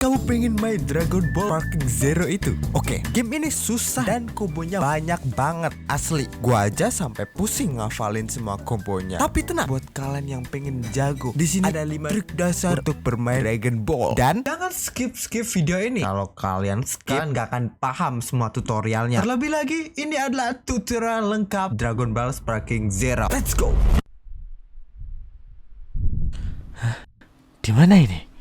Kamu pengen main Dragon Ball Sparking Zero itu? Oke, game ini susah dan kombonya banyak banget asli. Gua aja sampai pusing ngafalin semua kombonya. Tapi tenang, buat kalian yang pengen jago, di sini ada 5 trik dasar untuk bermain Dragon Ball. Dan jangan skip video ini. Kalau kalian skip, nggak akan paham semua tutorialnya. Terlebih lagi, ini adalah tutorial lengkap Dragon Ball Sparking Zero. Let's go. Di mana ini?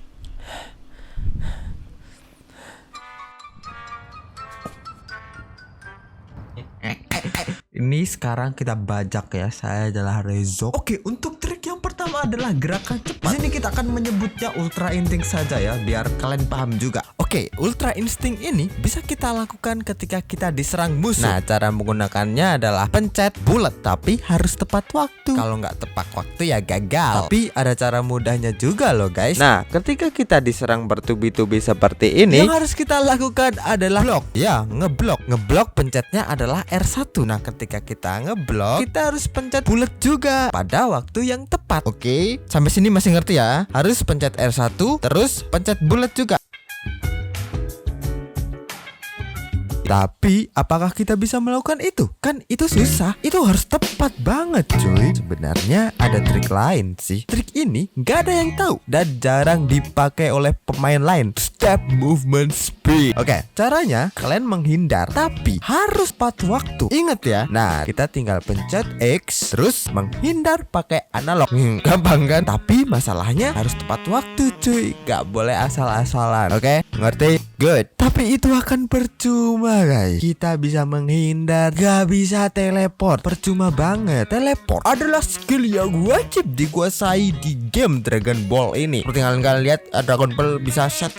Ini sekarang kita bajak ya. Saya adalah Rezo. Oke, untuk trik yang pertama adalah gerakan cepat. Di sini kita akan menyebutnya Ultra Instinct saja ya, biar kalian paham juga. Oke, Ultra Instinct ini bisa kita lakukan ketika kita diserang musuh. Nah, cara menggunakannya adalah pencet bulat, tapi harus tepat waktu. Kalau nggak tepat waktu ya gagal. Tapi ada cara mudahnya juga loh guys. Nah, ketika kita diserang bertubi-tubi seperti ini, yang harus kita lakukan adalah blok. Ya, ngeblok. Ngeblok pencetnya adalah R1. Nah, ketika kita ngeblok, kita harus pencet bulat juga pada waktu yang tepat. Oke, sampai sini masih ngerti ya? Harus pencet R1 terus pencet bulat juga. Tapi apakah kita bisa melakukan itu? Kan itu susah. Itu harus tepat banget cuy. Sebenarnya ada trik lain sih. Trik ini gak ada yang tahu dan jarang dipakai oleh pemain lain. Step movement speed. Oke, caranya kalian menghindar tapi harus tepat waktu. Ingat ya. Nah, kita tinggal pencet X terus menghindar pakai analog. Gampang kan? Tapi masalahnya harus tepat waktu cuy. Gak boleh asal-asalan. Oke, ngerti? Good. Tapi itu akan percuma guys. Kita bisa menghindar, gak bisa teleport. Percuma banget. Teleport adalah skill yang wajib dikuasai di game Dragon Ball ini. Seperti kalian lihat, Dragon Ball bisa shot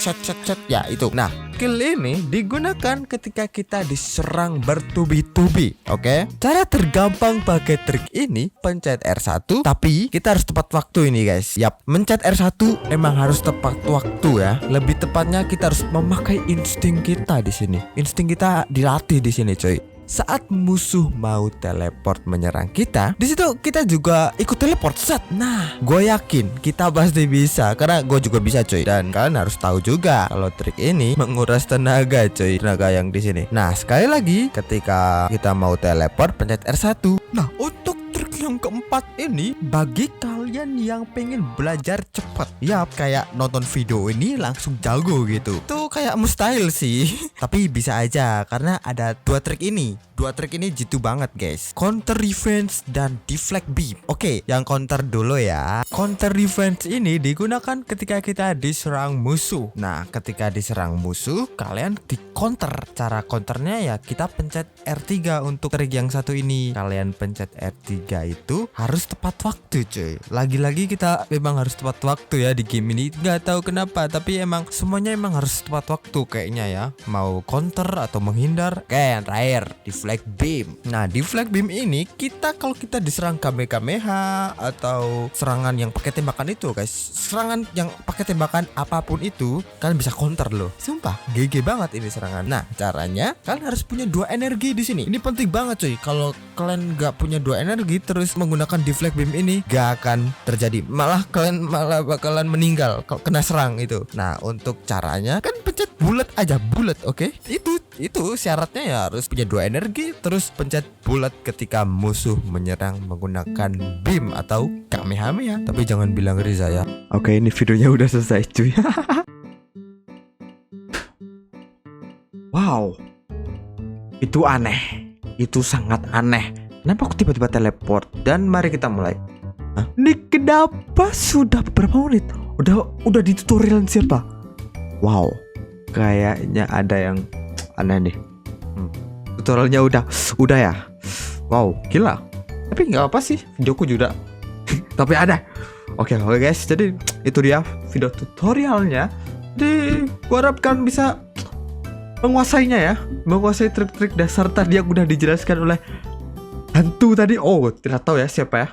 ya itu. Nah, skill ini digunakan ketika kita diserang bertubi-tubi. Oke? Cara tergampang pakai trik ini pencet R1, tapi kita harus tepat waktu ini guys. Yap, mencet R1 emang harus tepat waktu ya. Lebih tepatnya kita harus memakai insting kita di sini. Insting kita dilatih di sini, coy. Saat musuh mau teleport menyerang kita, di situ kita juga ikut teleport set. Nah, gue yakin kita pasti bisa karena gue juga bisa, coy. Dan kalian harus tahu juga kalau trik ini menguras tenaga, coy. Tenaga yang di sini. Nah, sekali lagi ketika kita mau teleport pencet R1. Nah, untuk trik yang keempat ini bagi kalian yang pengen belajar cepat, ya kayak nonton video ini langsung jago gitu, itu kayak mustahil sih. Tapi bisa aja karena ada dua trik ini. Dua trik ini jitu banget guys. Counter revenge dan deflect beam. Oke, yang counter dulu ya. Counter revenge ini digunakan ketika kita diserang musuh. Nah, ketika diserang musuh kalian di counter. Cara counternya ya kita pencet R3 untuk trik yang satu ini. Kalian pencet R3 itu harus tepat waktu cuy. Lagi-lagi kita memang harus tepat waktu ya di game ini. Gak tahu kenapa, tapi emang semuanya emang harus tepat waktu kayaknya ya. Mau counter atau menghindar. Oke, yang terakhir deflect beam. Nah, deflect beam ini kita kalau kita diserang Kamehameha atau serangan yang pakai tembakan itu guys. Serangan yang pakai tembakan apapun itu kalian bisa counter loh. Sumpah, GG banget ini serangan. Nah, caranya kalian harus punya 2 energi di sini. Ini penting banget cuy. Kalau kalian nggak punya 2 energi terus menggunakan deflect beam ini gak akan terjadi. Kalian malah bakalan meninggal kalau kena serang itu. Nah, untuk caranya kan pencet bulat aja, bulat, oke? Itu syaratnya ya harus punya 2 energi terus pencet bulat ketika musuh menyerang menggunakan beam atau Kamehameha. Tapi jangan bilang Riza ya. Oke, ini videonya udah selesai cuy. Wow, itu aneh. Itu sangat aneh. Kenapa aku tiba-tiba teleport? Dan mari kita mulai. Ini kenapa sudah beberapa menit? Udah di tutorial siapa? Wow, kayaknya ada yang aneh nih. Tutorialnya udah ya. Wow, gila. Tapi nggak apa sih, videoku juga. Tapi ada. Oke guys, jadi itu dia video tutorialnya. Jadi gua harapkan bisa menguasainya ya, menguasai trik-trik dasar tadi yang udah dijelaskan oleh hantu tadi. Oh, tidak tahu ya siapa ya.